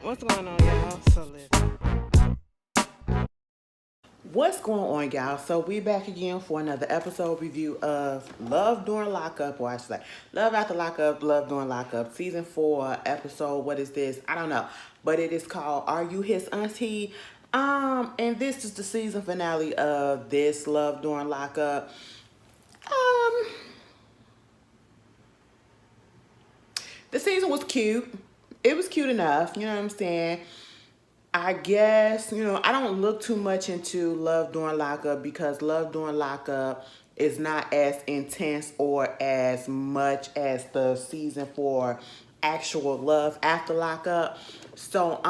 What's going on, y'all? So listen. What's going on, y'all? So we back again for another episode review of Love During Lockup, or I should say Love After Lockup, Love During Lockup, season 4, episode. What is this? I don't know, but it is called "Are You His Auntie?" And this is the season finale of this Love During Lockup. Um, the season was cute. It was cute enough. You know what I'm saying? I guess, I don't look too much into Love During Lockup because Love During Lockup is not as intense or as much as the season for actual Love After Lockup. So,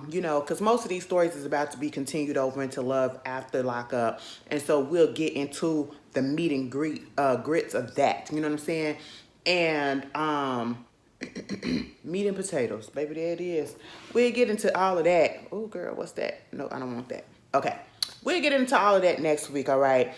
because most of these stories is about to be continued over into Love After Lockup. And so we'll get into the meet and grits of that. You know what I'm saying? And, meat and potatoes, baby, there it is. We'll get into all of that. Oh, girl, what's that? No, I don't want that. Okay, we'll get into all of that next week. All right.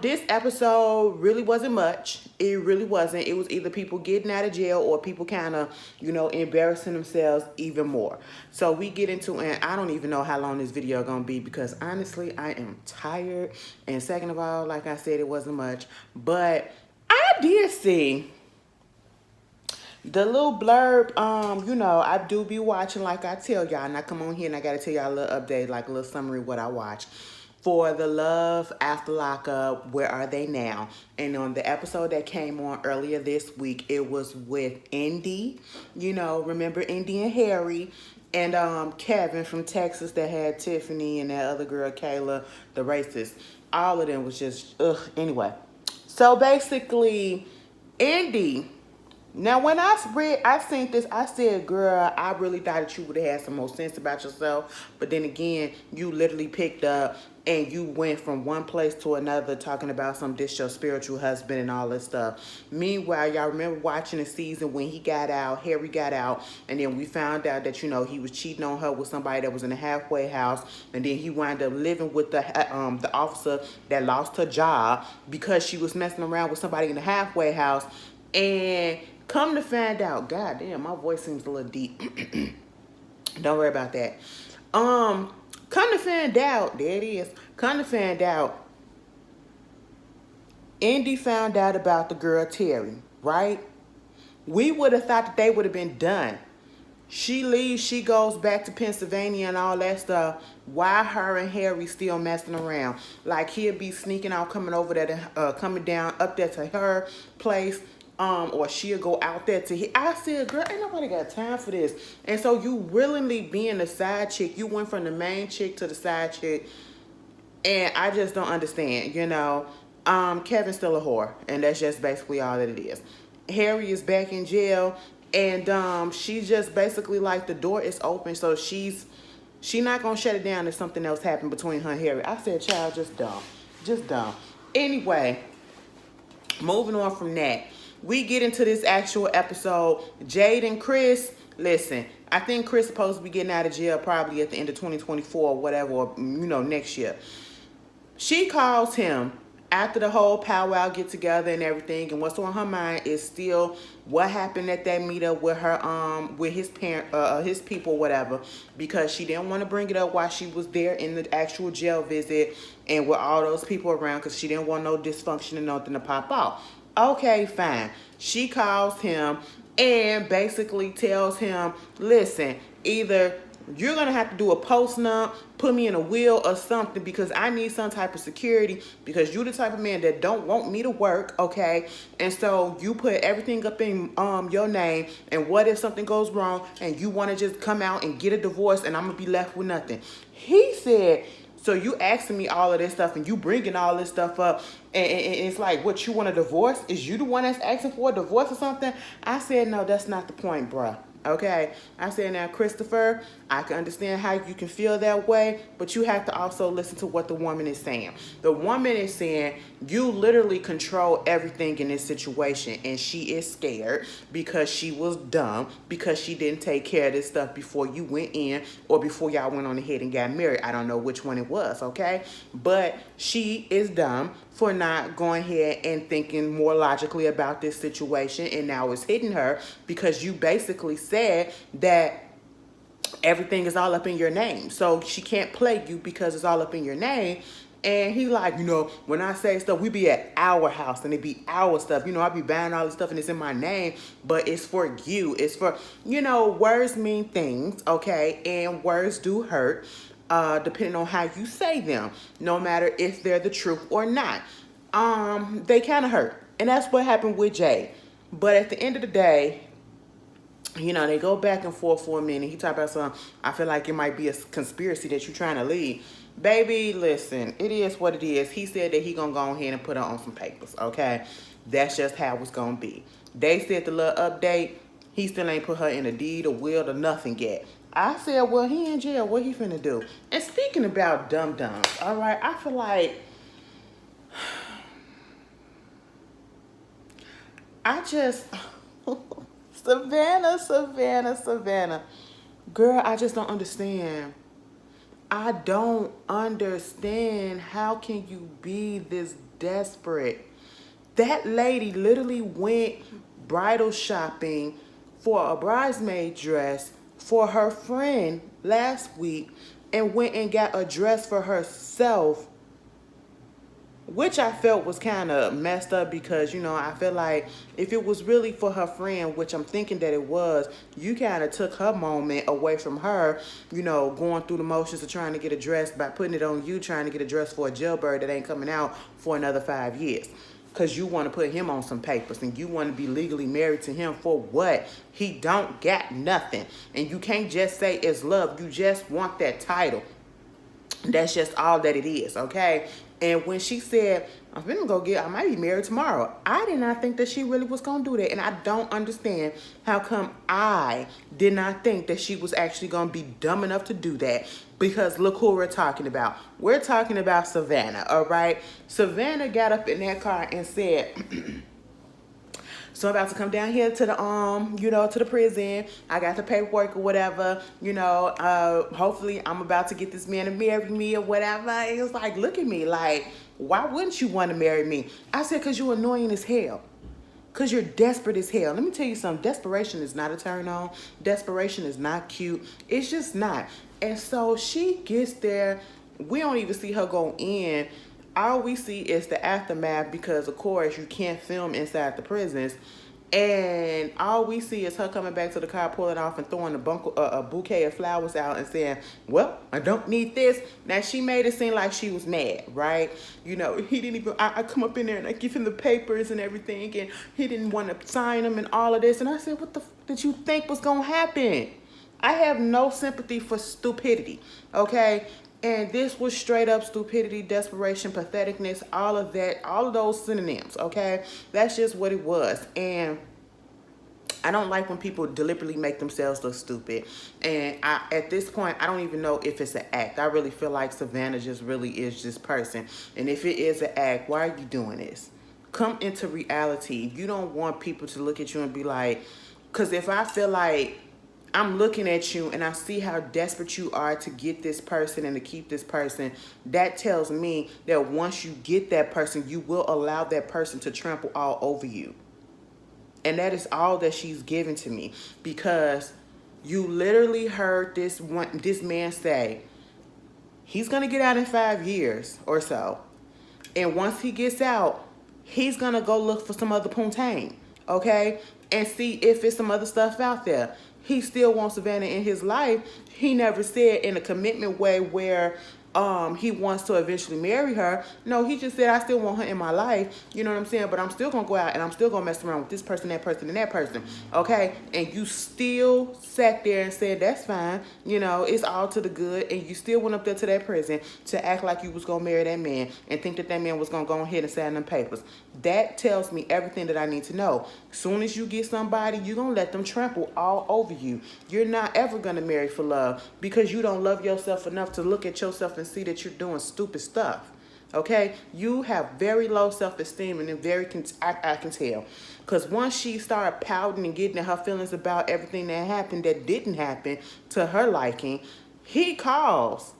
This episode really wasn't much. It really wasn't. It was either people getting out of jail or people kind of, embarrassing themselves even more. So we get into, and I don't even know how long this video gonna be because honestly, I am tired. And second of all, like I said, it wasn't much, but I did see the little blurb. I do be watching, like I tell y'all, and I come on here and I gotta tell y'all a little update, like a little summary of what I watch. For the Love After Lockup, Where Are They Now? And on the episode that came on earlier this week, it was with Indy. Remember Indy and Harry, and Kevin from Texas that had Tiffany and that other girl, Kayla, the racist. All of them was just, ugh, anyway. So basically, Indy, now, when I seen this, I said, girl, I really thought that you would have had some more sense about yourself. But then again, you literally picked up and you went from one place to another talking about this your spiritual husband and all this stuff. Meanwhile, y'all remember watching the season when he got out, Harry got out, and then we found out that, he was cheating on her with somebody that was in a halfway house. And then he wound up living with the officer that lost her job because she was messing around with somebody in the halfway house. And come to find out, god damn, my voice seems a little deep. Don't worry about that. Come to find out, there it is. Come to find out, Indy found out about the girl Terry, right? We would have thought that they would have been done. She leaves, she goes back to Pennsylvania and all that stuff. Why her and Harry still messing around? Like he'll be sneaking out, coming over there, coming down up there to her place, or she'll go out there to him. I said, girl, ain't nobody got time for this. And so you willingly being the side chick, you went from the main chick to the side chick, and I just don't understand. Kevin's still a whore, and that's just basically all that it is. Harry is back in jail. And she's just basically like the door is open, so she not gonna shut it down if something else happened between her and Harry. I said, child, just dumb. Anyway, moving on from that, we get into this actual episode. Jade and Chris, listen, I think Chris is supposed to be getting out of jail probably at the end of 2024 or whatever, or next year. She calls him after the whole powwow get together and everything, and what's on her mind is still what happened at that meetup with her with his his people, whatever, because she didn't want to bring it up while she was there in the actual jail visit and with all those people around because she didn't want no dysfunction and nothing to pop out. Okay, fine. She calls him and basically tells him, listen, either you're going to have to do a post-nump, put me in a wheel or something because I need some type of security because you're the type of man that don't want me to work, okay? And so you put everything up in your name, and what if something goes wrong and you want to just come out and get a divorce and I'm going to be left with nothing? He said, so you asking me all of this stuff and you bringing all this stuff up and it's like, what, you want a divorce? Is you the one that's asking for a divorce or something? I said, no, that's not the point, bruh. Okay, I said, now, Christopher, I can understand how you can feel that way, but you have to also listen to what the woman is saying. The woman is saying you literally control everything in this situation, and she is scared because she was dumb, because she didn't take care of this stuff before you went in or before y'all went on ahead and got married. I don't know which one it was, okay? But she is dumb for not going ahead and thinking more logically about this situation, and now it's hitting her because you basically said that everything is all up in your name. So she can't play you because it's all up in your name. And he like, when I say stuff, we be at our house and it be our stuff. I be buying all this stuff and it's in my name, but it's for you. It's for, words mean things, okay? And words do hurt, depending on how you say them, no matter if they're the truth or not. They kind of hurt. And that's what happened with Jay. But at the end of the day, they go back and forth for a minute. He talk about something. I feel like it might be a conspiracy that you're trying to lead. Baby, listen, it is what it is. He said that he gonna go ahead and put her on some papers, okay? That's just how it's gonna be. They said the little update, he still ain't put her in a deed or will or nothing yet. I said, well, he in jail. What he finna do? And speaking about dum-dums, all right, I feel like Savannah. Girl, I just don't understand. I don't understand. How can you be this desperate? That lady literally went bridal shopping for a bridesmaid dress for her friend last week and went and got a dress for herself, which I felt was kind of messed up because, I feel like if it was really for her friend, which I'm thinking that it was, you kind of took her moment away from her, going through the motions of trying to get a dress by putting it on you, trying to get a dress for a jailbird that ain't coming out for another 5 years. Because you want to put him on some papers and you want to be legally married to him for what? He don't got nothing. And you can't just say it's love. You just want that title. That's just all that it is, okay? And when she said, I might be married tomorrow, I did not think that she really was going to do that. And I don't understand how come I did not think that she was actually going to be dumb enough to do that. Because look who we're talking about. We're talking about Savannah, all right? Savannah got up in that car and said, so I'm about to come down here to the to the prison. I got the paperwork or whatever. Hopefully I'm about to get this man to marry me or whatever. It was like, look at me, like, why wouldn't you want to marry me? I said, because you're annoying as hell. Because you're desperate as hell. Let me tell you something. Desperation is not a turn on. Desperation is not cute. It's just not. And so she gets there. We don't even see her go in. All we see is the aftermath because, of course, you can't film inside the prisons. And all we see is her coming back to the car, pulling off and throwing a bouquet of flowers out and saying, well, I don't need this. Now, she made it seem like she was mad, right? He didn't even, I come up in there and I give him the papers and everything, and he didn't want to sign them and all of this. And I said, what the did you think was going to happen? I have no sympathy for stupidity, okay? And this was straight up stupidity, desperation, patheticness, all of that, all of those synonyms, okay? That's just what it was. And I don't like when people deliberately make themselves look stupid. And at this point, I don't even know if it's an act. I really feel like Savannah just really is this person. And if it is an act, why are you doing this? Come into reality. You don't want people to look at you and be like, because if I feel like I'm looking at you and I see how desperate you are to get this person and to keep this person, that tells me that once you get that person, you will allow that person to trample all over you. And that is all that she's given to me, because you literally heard this man say he's going to get out in 5 years or so. And once he gets out, he's going to go look for some other poontang, okay? And see if it's some other stuff out there. He still wants Savannah in his life. He never said in a commitment way where he wants to eventually marry her. No, he just said, I still want her in my life. You know what I'm saying? But I'm still going to go out and I'm still going to mess around with this person, that person, and that person. Okay? And you still sat there and said, that's fine. It's all to the good. And you still went up there to that prison to act like you was going to marry that man and think that man was going to go ahead and sign them papers. That tells me everything that I need to know. Soon as you get somebody, you're going to let them trample all over you. You're not ever going to marry for love because you don't love yourself enough to look at yourself and see that you're doing stupid stuff. Okay? You have very low self-esteem, and I can tell. Because once she started pouting and getting in her feelings about everything that happened that didn't happen to her liking, he calls.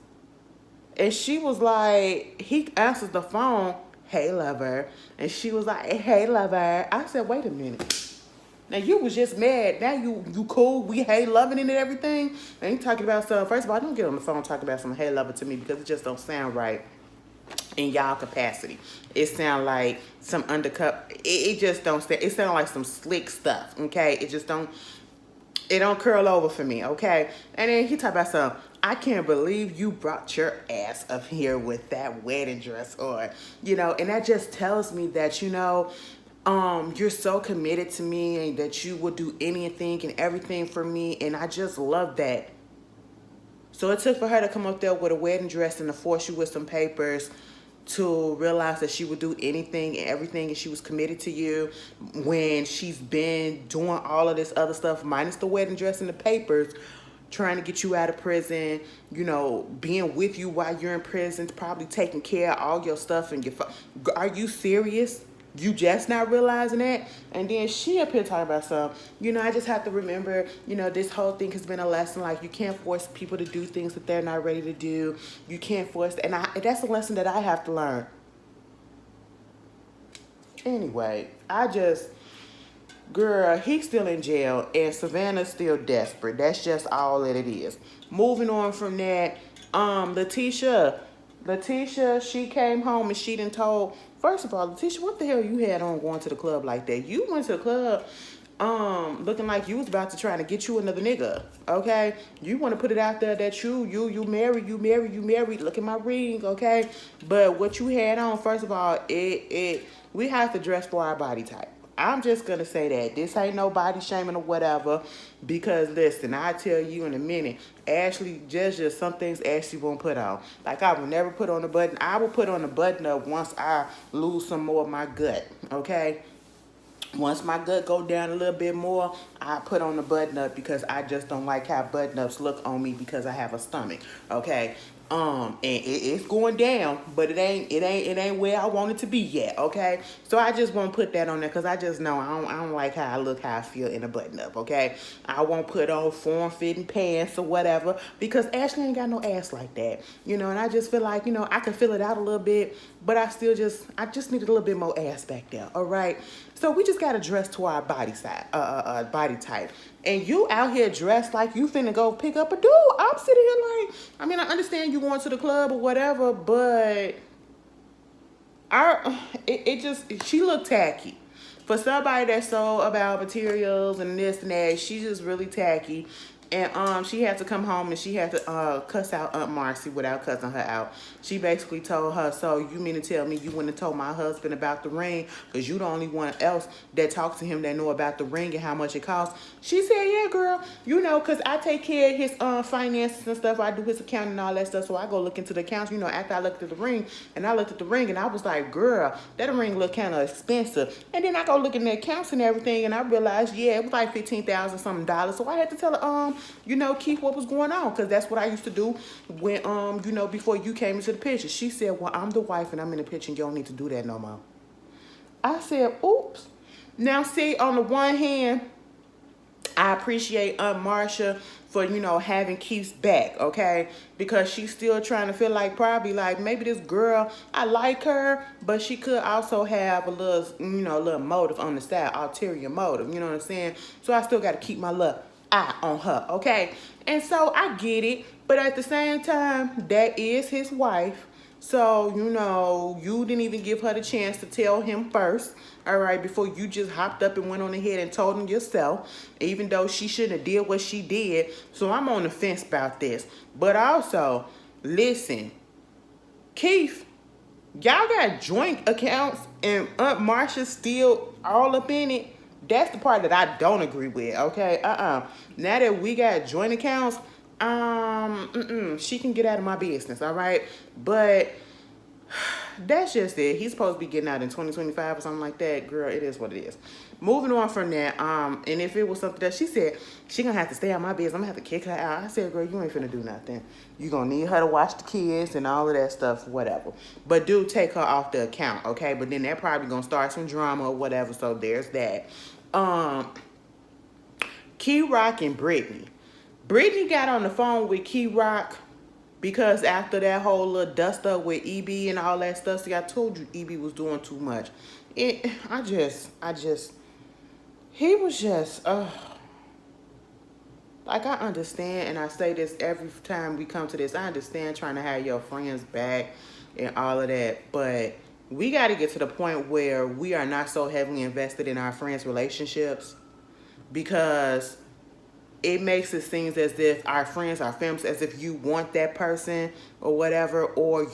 And she was like, he answers the phone, hey, lover. And she was like, hey, lover. I said, wait a minute. Now you was just mad. Now you cool. We hate loving it and everything. And you talking about stuff. First of all, don't get on the phone talking about some hate loving to me because it just don't sound right in y'all capacity. It sound like some undercut. It just don't stand. It sound like some slick stuff. Okay, it just don't. It don't curl over for me. Okay, and then he talk about some. I can't believe you brought your ass up here with that wedding dress, or and that just tells me that you're so committed to me and that you would do anything and everything for me, and I just love that. So it took for her to come up there with a wedding dress and to force you with some papers to realize that she would do anything and everything and she was committed to you when she's been doing all of this other stuff minus the wedding dress and the papers, trying to get you out of prison, being with you while you're in prison, probably taking care of all your stuff and are you serious? You just not realizing that? And then she up here talking about I just have to remember, this whole thing has been a lesson. Like, you can't force people to do things that they're not ready to do. You can't force, and that's a lesson that I have to learn. Anyway, girl, he's still in jail and Savannah's still desperate. That's just all that it is. Moving on from that, Letitia, she came home and she done told. First of all, Letitia, what the hell you had on going to the club like that? You went to the club looking like you was about to try to get you another nigga, okay? You want to put it out there that you married. Look at my ring, okay? But what you had on, first of all, we have to dress for our body type. I'm just going to say that. This ain't no body shaming or whatever. Because, listen, I'll tell you in a minute. Ashley, just some things Ashley won't put on. Like, I will never put on a button. I will put on a button up once I lose some more of my gut. Okay? Once my gut go down a little bit more, I put on the button up because I just don't like how button ups look on me because I have a stomach. Okay? And it's going down, but it ain't where I want it to be yet, okay? So I just won't put that on there because I just know I don't like how I look, how I feel in a button up, okay? I won't put on form-fitting pants or whatever because Ashley ain't got no ass like that, and I just feel like, I can fill it out a little bit, but I just need a little bit more ass back there, all right? So we just gotta dress to our body type. And you out here dressed like you finna go pick up a dude. I'm sitting here like, I understand you going to the club or whatever, but she looked tacky. For somebody that's so about materials and this and that, she just really tacky. And she had to come home and she had to cuss out Aunt Marcy without cussing her out. She basically told her, so you mean to tell me you wouldn't have told my husband about the ring because you the only one else that talks to him that know about the ring and how much it costs? She said, yeah, girl, because I take care of his finances and stuff. I do his accounting and all that stuff. So I go look into the accounts, after I looked at the ring. And I looked at the ring and I was like, girl, that ring look kind of expensive. And then I go look in the accounts and everything and I realized, yeah, it was like $15,000 something dollars. So I had to tell her, Keith, what was going on, because that's what I used to do when, before you came into the picture. She said, well, I'm the wife and I'm in the picture and you don't need to do that no more. I said, oops. Now, see, on the one hand, I appreciate Aunt Marcia for, having Keith's back, okay? Because she's still trying to feel like probably like maybe this girl, I like her, but she could also have a little motive on the side, ulterior motive, you know what I'm saying? So I still got to keep my little eye on her, okay? And so I get it, but at the same time, that is his wife. So, you didn't even give her the chance to tell him first, all right, before you just hopped up and went on ahead and told him yourself, even though she shouldn't have did what she did. So I'm on the fence about this. But also, listen, Keith, y'all got joint accounts and Aunt Marcia's still all up in it. That's the part that I don't agree with, okay? Now that we got joint accounts, she can get out of my business, all right? But that's just it. He's supposed to be getting out in 2025 or something like that. Girl, it is what it is. Moving on from that, and if it was something that she said, she gonna have to stay out my business. I'm gonna have to kick her out. I said, girl, you ain't finna do nothing. You gonna need her to watch the kids and all of that stuff, whatever. But do take her off the account, okay? But then that probably gonna start some drama or whatever, so there's that. Key Rock and Brittany. Brittany got on the phone with Key Rock because after that whole little dust up with EB and all that stuff, see, I told you EB was doing too much. he was just, like, I understand, and I say this every time we come to this, I understand trying to have your friends back and all of that, but we got to get to the point where we are not so heavily invested in our friends' relationships, because it makes it seem as if our friends, our families, as if you want that person or whatever, or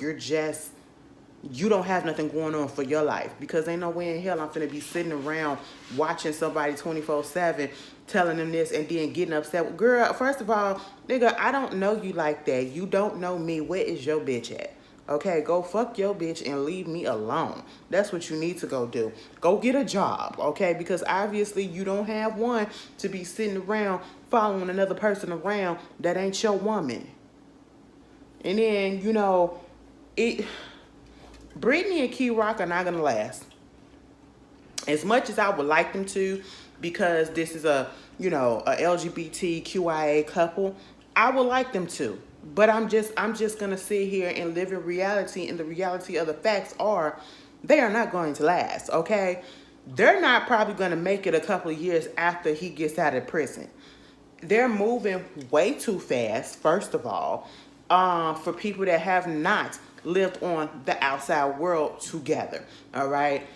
you don't have nothing going on for your life, because ain't no way in hell I'm finna be sitting around watching somebody 24/7 telling them this and then getting upset. Girl, first of all, nigga, I don't know you like that. You don't know me. Where is your bitch at? Okay, go fuck your bitch and leave me alone. That's what you need to go do. Go get a job, okay? Because obviously you don't have one to be sitting around following another person around that ain't your woman. And then, it Brittany and Key Rock are not gonna last. As much as I would like them to, because this is a LGBTQIA couple, I would like them to. But I'm just gonna sit here and live in reality, and the reality of the facts are they are not going to last, okay? They're not probably gonna make it a couple of years after he gets out of prison. They're moving way too fast, first of all, for people that have not lived on the outside world together, all right?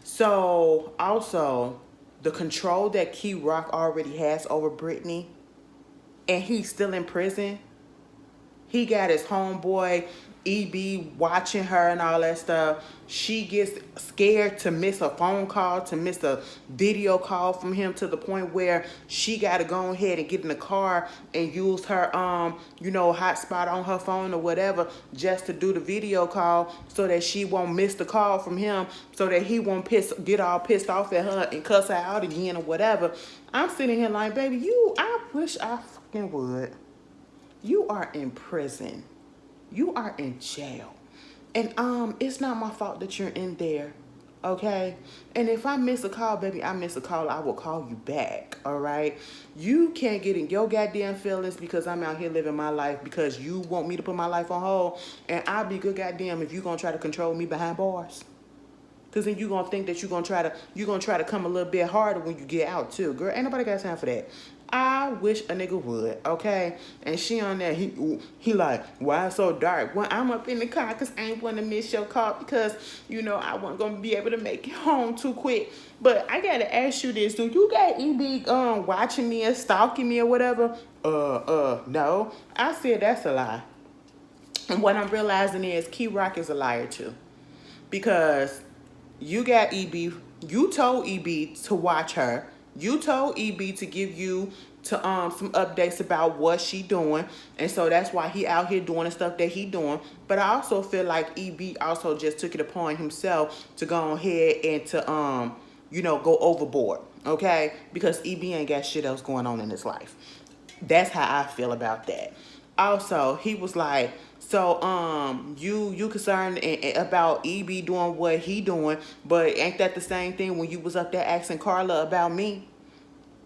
So, also, the control that Key Rock already has over Brittany, and he's still in prison. He got his homeboy EB watching her and all that stuff. She gets scared to miss a phone call, to miss a video call from him, to the point where she got to go ahead and get in the car and use her hotspot on her phone or whatever, just to do the video call, so that she won't miss the call from him, so that he won't get all pissed off at her and cuss her out again or whatever. I'm sitting here like, baby, I wish I fucking would. You are in prison. You are in jail. And it's not my fault that you're in there. Okay? And if I miss a call, baby, I miss a call, I will call you back. All right? You can't get in your goddamn feelings because I'm out here living my life, because you want me to put my life on hold. And I'll be good goddamn if you're gonna try to control me behind bars. Cause then you gonna think that you're gonna try to come a little bit harder when you get out too. Girl, ain't nobody got time for that. I wish a nigga would, okay? And she on there, he like, why it's so dark? Well, I'm up in the car because I ain't want to miss your call, because, I wasn't going to be able to make it home too quick. But I got to ask you this. Do you got EB watching me and stalking me or whatever? No. I said that's a lie. And what I'm realizing is Key Rock is a liar too. Because you got EB, you told EB to watch her. You told EB to give you some updates about what she doing, and so that's why he out here doing the stuff that he doing. But I also feel like EB also just took it upon himself to go ahead and to go overboard, okay? Because EB ain't got shit else going on in his life. That's how I feel about that. Also, he was like, so you concerned about EB doing what he doing, but ain't that the same thing when you was up there asking Carla about me?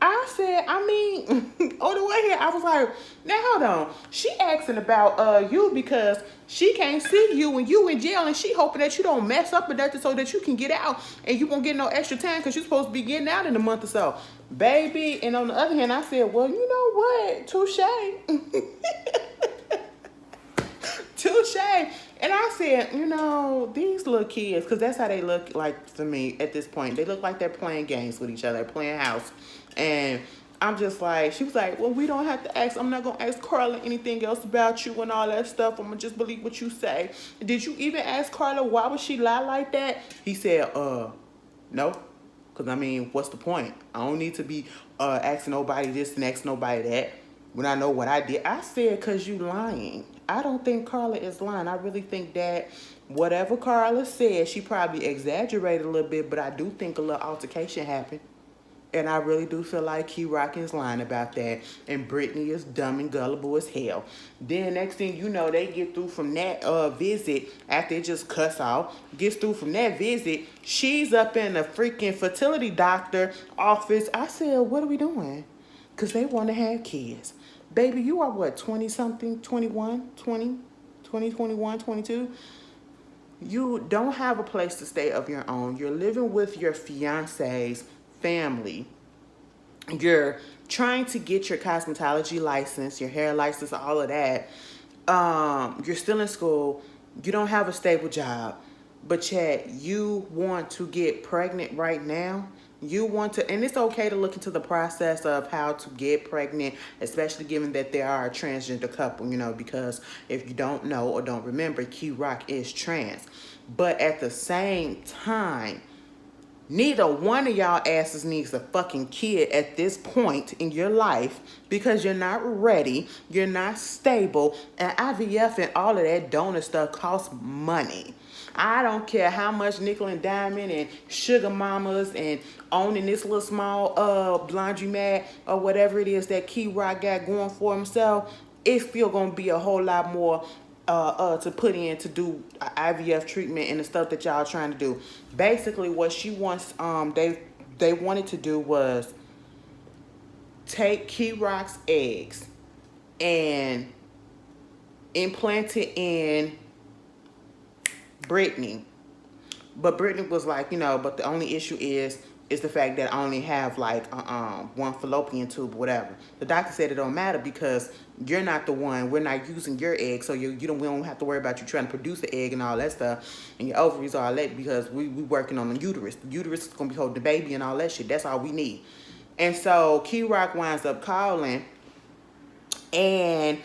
I said, on the way here, I was like, now hold on. She asking about you because she can't see you when you in jail, and she hoping that you don't mess up or nothing so that you can get out and you won't get no extra time because you're supposed to be getting out in a month or so. Baby, and on the other hand, I said, well, you know what? Touche. Touche. And I said, these little kids, because that's how they look like to me at this point. They look like they're playing games with each other, playing house. And I'm just like, she was like, well, we don't have to ask. I'm not going to ask Carla anything else about you and all that stuff. I'm going to just believe what you say. Did you even ask Carla why would she lie like that? He said, no. Because, what's the point? I don't need to be asking nobody this and asking nobody that when I know what I did. I said, because you lying. I don't think Carla is lying. I really think that whatever Carla said, she probably exaggerated a little bit, but I do think a little altercation happened. And I really do feel like Key Rock is lying about that. And Brittany is dumb and gullible as hell. Then next thing you know, they get through from that visit after it just cuss off. Gets through from that visit. She's up in a freaking fertility doctor office. I said, what are we doing? Because they want to have kids. Baby, you are what, 20-something, 21, 20, 21, 22? You don't have a place to stay of your own. You're living with your fiance's family. you're trying to get your cosmetology license, your hair license, all of that. You're still in school. You don't have a stable job, but yet you want to get pregnant right now. You want to, and it's okay to look into the process of how to get pregnant, especially given that there are a transgender couple, because if you don't know or don't remember, Key Rock is trans. But at the same time, neither one of y'all asses needs a fucking kid at this point in your life because you're not ready, you're not stable, and IVF and all of that donor stuff costs money. I don't care how much nickel and diamond and sugar mamas and owning this little small laundromat or whatever it is that Key Rock got going for himself. It's still gonna be a whole lot more to put in to do IVF treatment and the stuff that y'all trying to do. Basically, what she wants, they wanted to do was take Key Rock's eggs and implant it in Brittany. But Brittany was like, but the only issue is the fact that I only have like one fallopian tube or whatever. The doctor said it don't matter because you're not the one. We're not using your egg, so we don't have to worry about you trying to produce the egg and all that stuff, and your ovaries all that because we working on the uterus. The uterus is gonna be holding the baby and all that shit. That's all we need. And so Key Rock winds up calling. And,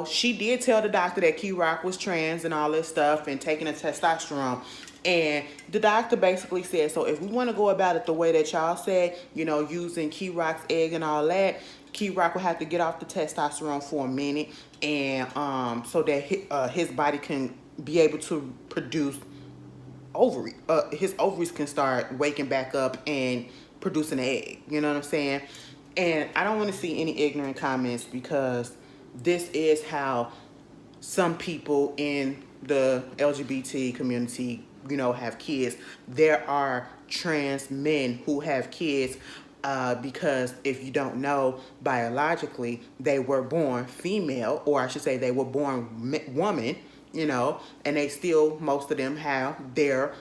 she did tell the doctor that Key Rock was trans and all this stuff and taking a testosterone. And the doctor basically said, so if we want to go about it the way that y'all said, using Key Rock's egg and all that, Key Rock will have to get off the testosterone for a minute and so that his body can be able to produce ovary. His ovaries can start waking back up and producing an egg. You know what I'm saying? And I don't want to see any ignorant comments because this is how some people in the LGBT community, have kids. There are trans men who have kids because if you don't know, biologically, they were born female, or I should say they were born woman, and they still, most of them have their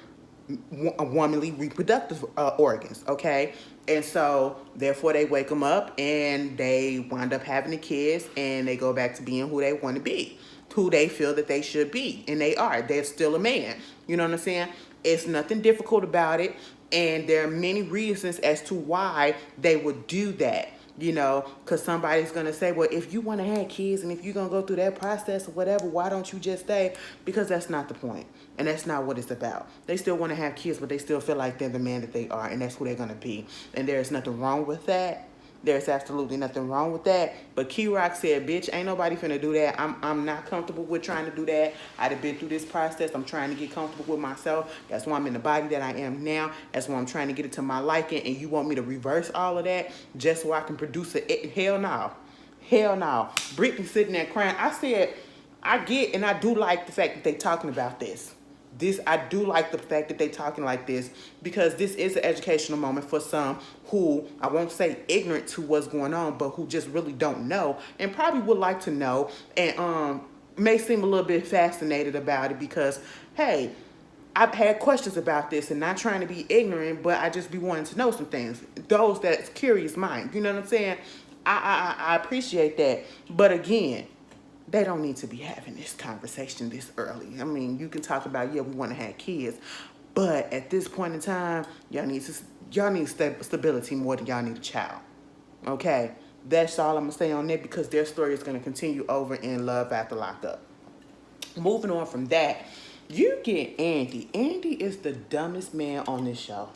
womanly reproductive organs, okay? And so, therefore, they wake them up and they wind up having the kids and they go back to being who they want to be, who they feel that they should be. And they are. They're still a man. You know what I'm saying? It's nothing difficult about it. And there are many reasons as to why they would do that. Because somebody's going to say, well, if you want to have kids and if you're going to go through that process or whatever, why don't you just stay? Because that's not the point. And that's not what it's about. They still want to have kids, but they still feel like they're the man that they are, and that's who they're going to be. And there's nothing wrong with that. There's absolutely nothing wrong with that. But Key Rock said, bitch, ain't nobody finna do that. I'm not comfortable with trying to do that. I'd have been through this process. I'm trying to get comfortable with myself. That's why I'm in the body that I am now. That's why I'm trying to get it to my liking. And you want me to reverse all of that just so I can produce it? Hell no. Hell no. Brittany sitting there crying. I said, I get and I do like the fact that they talking about this. I do like the fact that they talking like this because this is an educational moment for some who, I won't say ignorant to what's going on, but who just really don't know and probably would like to know and may seem a little bit fascinated about it because, hey, I've had questions about this and not trying to be ignorant, but I just be wanting to know some things. Those that's curious mind, you know what I'm saying? I appreciate that. But again, they don't need to be having this conversation this early. I mean, you can talk about, we want to have kids, but at this point in time, y'all need stability more than y'all need a child. Okay, that's all I'm gonna say on that because their story is gonna continue over in Love After Lockup. Moving on from that, you get Auntie. Auntie is the dumbest man on this show.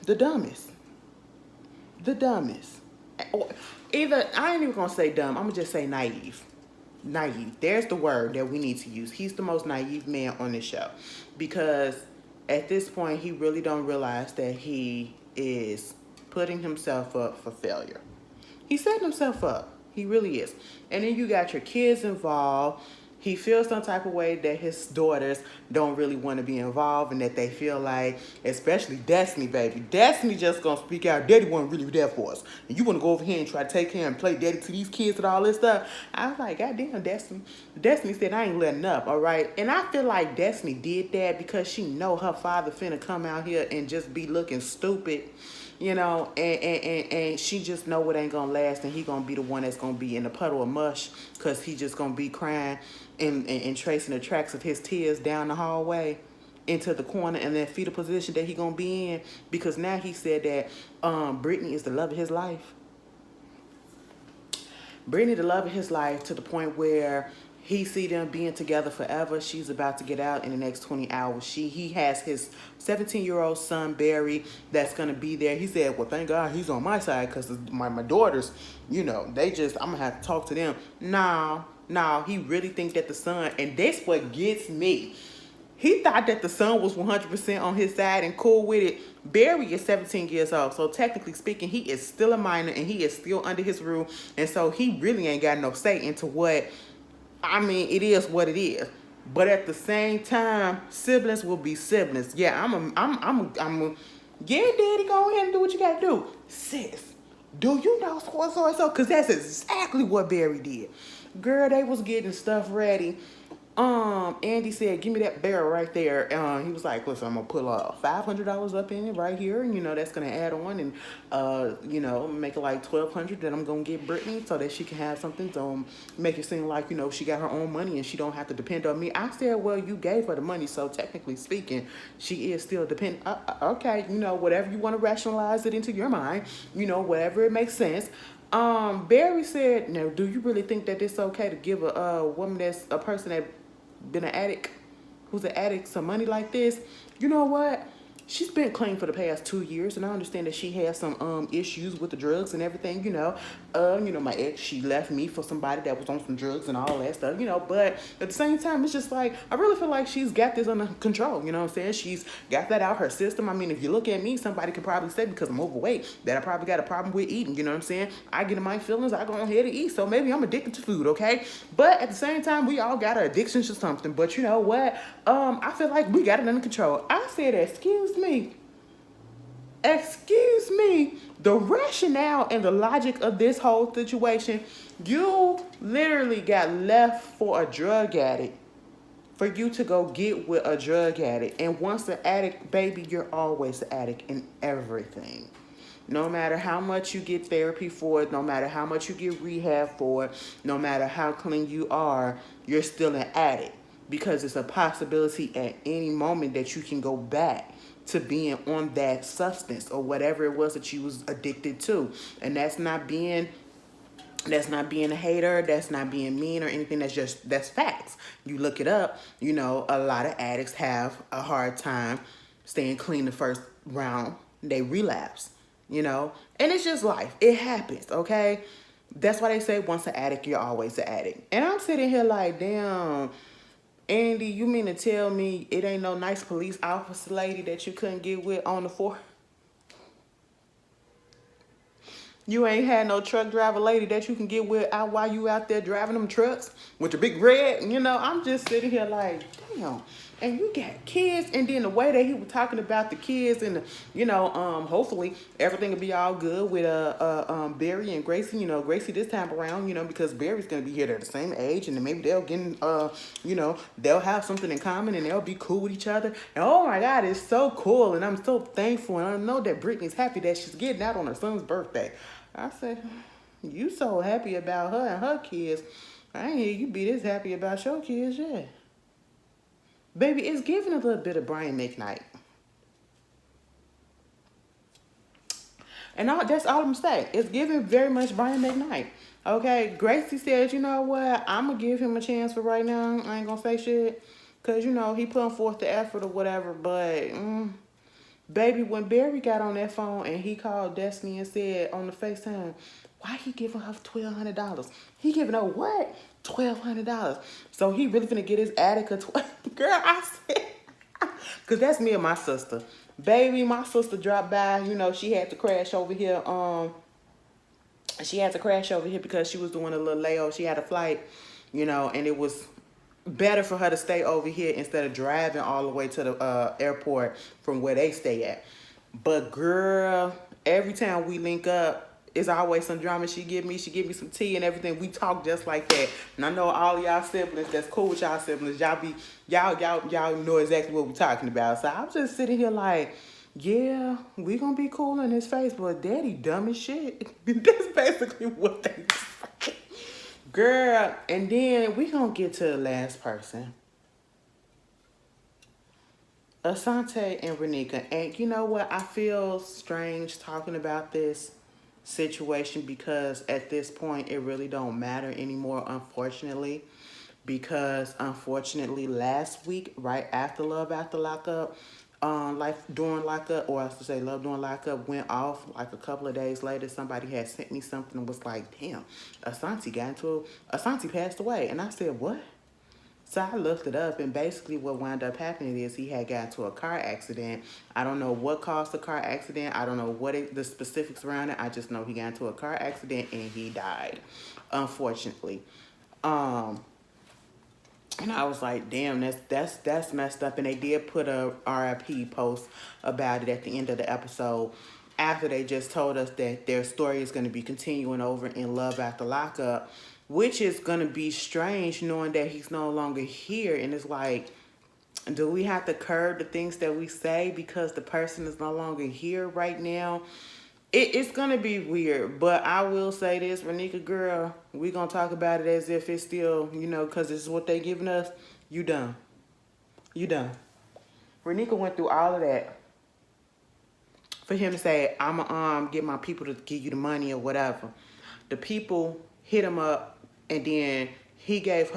The dumbest. Either, I ain't even gonna say dumb, I'm gonna just say naive. Naive. There's the word that we need to use. He's the most naive man on this show. Because at this point, he really don't realize that he is putting himself up for failure. He's setting himself up. He really is. And then you got your kids involved. He feels some type of way that his daughters don't really want to be involved and that they feel like, especially Destiny, baby. Destiny just going to speak out. Daddy wasn't really there for us. And you want to go over here and try to take care and play daddy to these kids and all this stuff. I was like, God damn, Destiny. Destiny said, I ain't letting up, all right? And I feel like Destiny did that because she know her father finna come out here and just be looking stupid. you know, and she just know it ain't gonna last, and he gonna be the one that's gonna be in a puddle of mush, because he just gonna be crying and tracing the tracks of his tears down the hallway into the corner and that fetal position that he gonna be in, because now he said that Brittany is the love of his life. Brittany the love of his life, to the point where he see them being together forever. She's about to get out in the next 20 hours. He has his 17-year-old son, Barry, that's going to be there. He said, well, thank God he's on my side, because my daughters, you know, I'm going to have to talk to them. No, he really think that the son, and that's what gets me. He thought that the son was 100% on his side and cool with it. Barry is 17 years old, so technically speaking, he is still a minor and he is still under his rule, and so he really ain't got no say into what. I mean, it is what it is. But at the same time, siblings will be siblings. Yeah, yeah, daddy, go ahead and do what you gotta do. Sis, do you know so? Because that's exactly what Barry did. Girl, they was getting stuff ready. Andy said, give me that barrel right there. He was like, listen, I'm gonna put $500 up in it right here, and that's gonna add on, and make it like $1,200 that I'm gonna give Brittany, so that she can have something to make it seem like she got her own money and she don't have to depend on me. I said, well, you gave her the money, so technically speaking, she is still dependent. Okay, whatever you want to rationalize it into your mind, whatever it makes sense. Barry said, now, do you really think that it's okay to give a woman that's a person that been an addict, who's an addict, some money like this? You know what? She's been clean for the past 2 years, and I understand that she has some issues with the drugs and everything. My ex, she left me for somebody that was on some drugs and all that stuff. But at the same time, it's just like, I really feel like she's got this under control. You know what I'm saying? She's got that out her system. I mean, if you look at me, somebody could probably say, because I'm overweight, that I probably got a problem with eating. You know what I'm saying? I get in my feelings, I go ahead and eat. So maybe I'm addicted to food, okay? But at the same time, we all got our addictions to something. But you know what? I feel like we got it under control. I said, excuse me, the rationale and the logic of this whole situation, you literally got left for a drug addict, for you to go get with a drug addict. And once an addict, baby, you're always an addict in everything. No matter how much you get therapy for it, no matter how much you get rehab for it, no matter how clean you are, you're still an addict, because it's a possibility at any moment that you can go back to being on that substance or whatever it was that you was addicted to. And that's not being a hater, that's not being mean or anything, that's facts. You look it up, a lot of addicts have a hard time staying clean the first round. They relapse, and it's just life. It happens, okay? That's why they say once an addict, you're always an addict. And I'm sitting here like, damn, Andy, you mean to tell me it ain't no nice police officer lady that you couldn't get with on the 4th? You ain't had no truck driver lady that you can get with out while you out there driving them trucks with the big red? I'm just sitting here like, damn. And you got kids, and then the way that he was talking about the kids, and hopefully everything will be all good with Barry and Gracie. Gracie this time around, because Barry's gonna be here. They're the same age, and then maybe they'll get they'll have something in common, and they'll be cool with each other. And oh my God, it's so cool, and I'm so thankful, and I know that Brittany's happy that she's getting out on her son's birthday. I said, you so happy about her and her kids. I ain't hear you be this happy about your kids yet. Baby, it's giving a little bit of Brian McKnight. And that's all I'm saying. It's giving very much Brian McKnight. Okay, Gracie said, you know what? I'm going to give him a chance for right now. I ain't going to say shit. Because, he putting forth the effort or whatever. But, baby, when Barry got on that phone and he called Destiny and said on the FaceTime, why he giving her $1,200? He giving her what? $1,200. So he really finna get his attic a Girl, I said, because that's me and my sister. Baby, my sister dropped by. She had to crash over here. Because she was doing a little layover. She had a flight, and it was better for her to stay over here instead of driving all the way to the airport from where they stay at. But girl, every time we link up, it's always some drama. She give me some tea and everything. We talk just like that. And I know all y'all siblings that's cool with y'all siblings. Y'all know exactly what we're talking about. So I'm just sitting here like, Yeah, we gonna be cool in his face, but daddy dumb as shit. That's basically what they say. Girl, and then we gonna get to the last person. Asante and Renika. And you know what? I feel strange talking about this situation because at this point it really don't matter anymore, unfortunately. Because unfortunately last week, right after Love After Lockup, Life During Lockup, or I should say Love During Lockup went off like a couple of days later. Somebody had sent me something and was like, damn, Asante passed away. And I said, what? So I looked it up, and basically what wound up happening is he had got into a car accident. I don't know what caused the car accident. I don't know the specifics around it. I just know he got into a car accident and he died, unfortunately. Um, and I was like, damn, that's messed up. And they did put a RIP post about it at the end of the episode after they just told us that their story is going to be continuing over in Love After Lockup, which is going to be strange knowing that he's no longer here. And it's like, do we have to curb the things that we say because the person is no longer here right now? It's gonna be weird, but I will say this, Renika girl, we gonna talk about it as if it's still, cause this is what they giving us. You done. You done. Renika went through all of that for him to say, I'ma get my people to give you the money or whatever. The people hit him up, and then he gave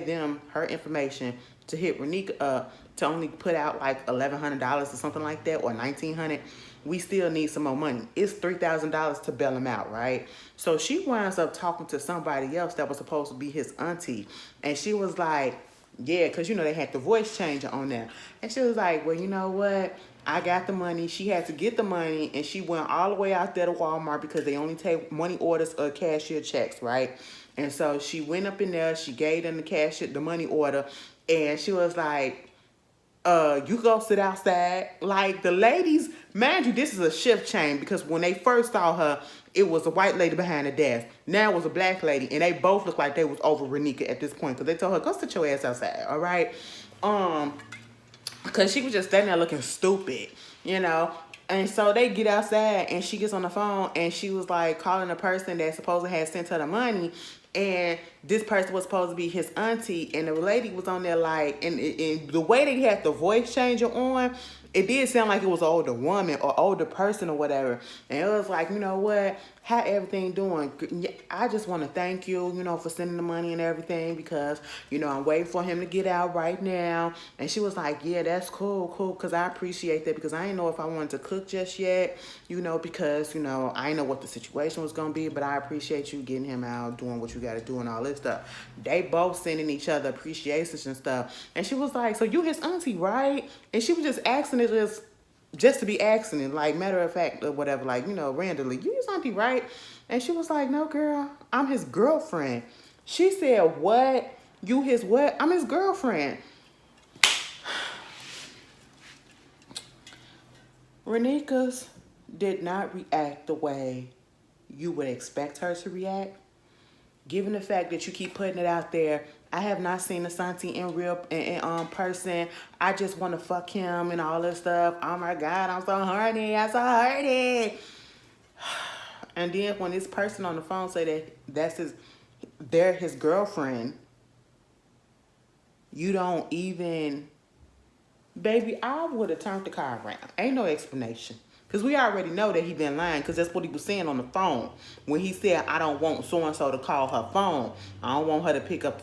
them her information to hit Renika up to only put out like $1,100 or something like that, or $1,900. We still need some more money. It's $3,000 to bail him out, right? So she winds up talking to somebody else that was supposed to be his auntie, and she was like, yeah, because, they had the voice changer on there. And she was like, well, you know what? I got the money. She had to get the money, and she went all the way out there to Walmart because they only take money orders or cashier checks, right? And so she went up in there. She gave them the money order, and she was like, you go sit outside. Like, the ladies, mind you, this is a shift change because when they first saw her, it was a white lady behind the desk. Now it was a black lady, and they both looked like they was over Renika at this point because they told her, go sit your ass outside, all right? Because she was just standing there looking stupid, you know? And so they get outside, and she gets on the phone, and she was like calling the person that supposedly had sent her the money, and this person was supposed to be his auntie, and the lady was on there like, and the way they had the voice changer on, it did sound like it was an older woman or older person or whatever. And it was like, you know what? How everything doing? I just want to thank you, for sending the money and everything because, I'm waiting for him to get out right now. And she was like, yeah, that's cool, because I appreciate that because I didn't know if I wanted to cook just yet, because, I didn't know what the situation was going to be, but I appreciate you getting him out, doing what you got to do and all this stuff. They both sending each other appreciations and stuff. And she was like, so you his auntie, right? And she was just asking it just to be asking it, like matter of fact or whatever, like, randomly, you his auntie, right? And she was like, no, girl, I'm his girlfriend. She said, what? You his what? I'm his girlfriend. Renika's did not react the way you would expect her to react. Given the fact that you keep putting it out there, I have not seen Asante in real in person. I just want to fuck him and all this stuff. Oh my God, I'm so horny. I'm so horny. And then when this person on the phone say they're his girlfriend, you don't even, baby, I would have turned the car around. Ain't no explanation. Because we already know that he been lying because that's what he was saying on the phone. When he said, I don't want so-and-so to call her phone. I don't want her to pick up,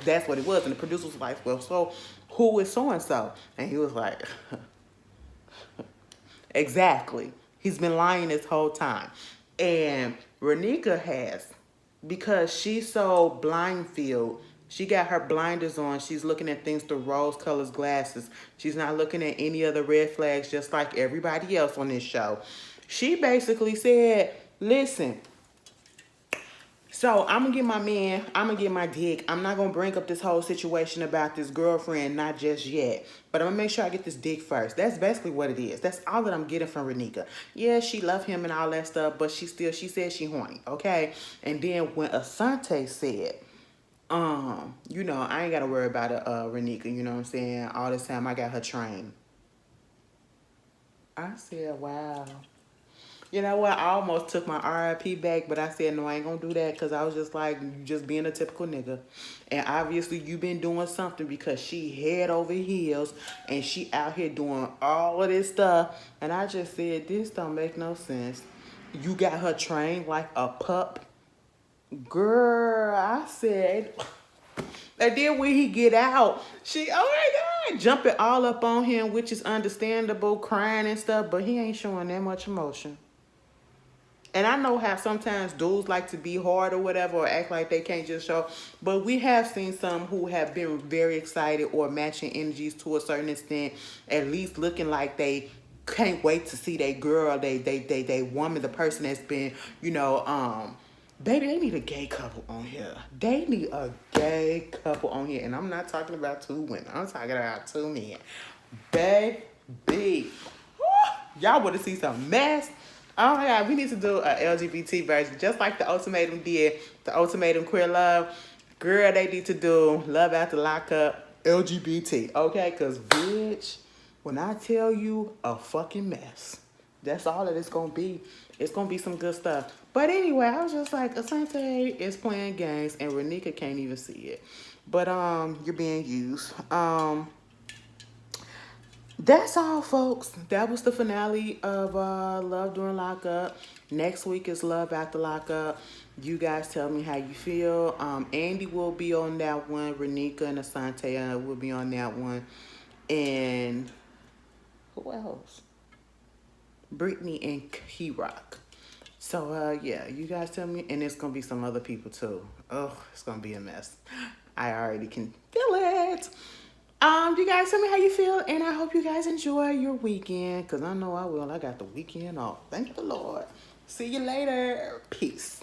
that's what it was. And the producer was like, well, so who is so-and-so? And he was like, exactly. He's been lying this whole time. And Renika has, because she's so blind-filled, she got her blinders on. She's looking at things through rose-colored glasses. She's not looking at any other red flags just like everybody else on this show. She basically said, listen, so I'm going to get my man, I'm going to get my dick. I'm not going to bring up this whole situation about this girlfriend, not just yet. But I'm going to make sure I get this dick first. That's basically what it is. That's all that I'm getting from Renika. Yeah, she loved him and all that stuff, but she said she horny, okay? And then when Asante said, I ain't got to worry about Renika, you know what I'm saying? All this time I got her trained. I said, wow. You know what? I almost took my RIP back, but I said, no, I ain't gonna do that because I was just like, you just being a typical nigga. And obviously, you been doing something because she head over heels and she out here doing all of this stuff. And I just said, this don't make no sense. You got her trained like a pup. Girl, I said, and then when he get out, she, oh my God, jumping all up on him, which is understandable, crying and stuff, but he ain't showing that much emotion. And I know how sometimes dudes like to be hard or whatever or act like they can't just show. But we have seen some who have been very excited or matching energies to a certain extent, at least looking like they can't wait to see their girl, they woman, the person that's been, baby, they need a gay couple on here. They need a gay couple on here. And I'm not talking about two women. I'm talking about two men. Baby. Y'all want to see some mess? Oh my God, we need to do an LGBT version, just like the Ultimatum did, the Ultimatum Queer Love. Girl, they need to do Love After Lockup LGBT, okay? Because, bitch, when I tell you a fucking mess, that's all that it's going to be. It's going to be some good stuff. But anyway, I was just like, Asante is playing games, and Renika can't even see it. But, you're being used. That's all, folks. That was the finale of Love During Lockup. Next week is Love After Lockup. You guys tell me how you feel. Andy will be on that one. Renika and Asante will be on that one. And who else? Brittany and K-Rock. So, yeah, you guys tell me. And it's going to be some other people, too. Oh, it's going to be a mess. I already can feel it. You guys tell me how you feel, and I hope you guys enjoy your weekend, because I know I will. I got the weekend off. Thank the Lord. See you later. Peace.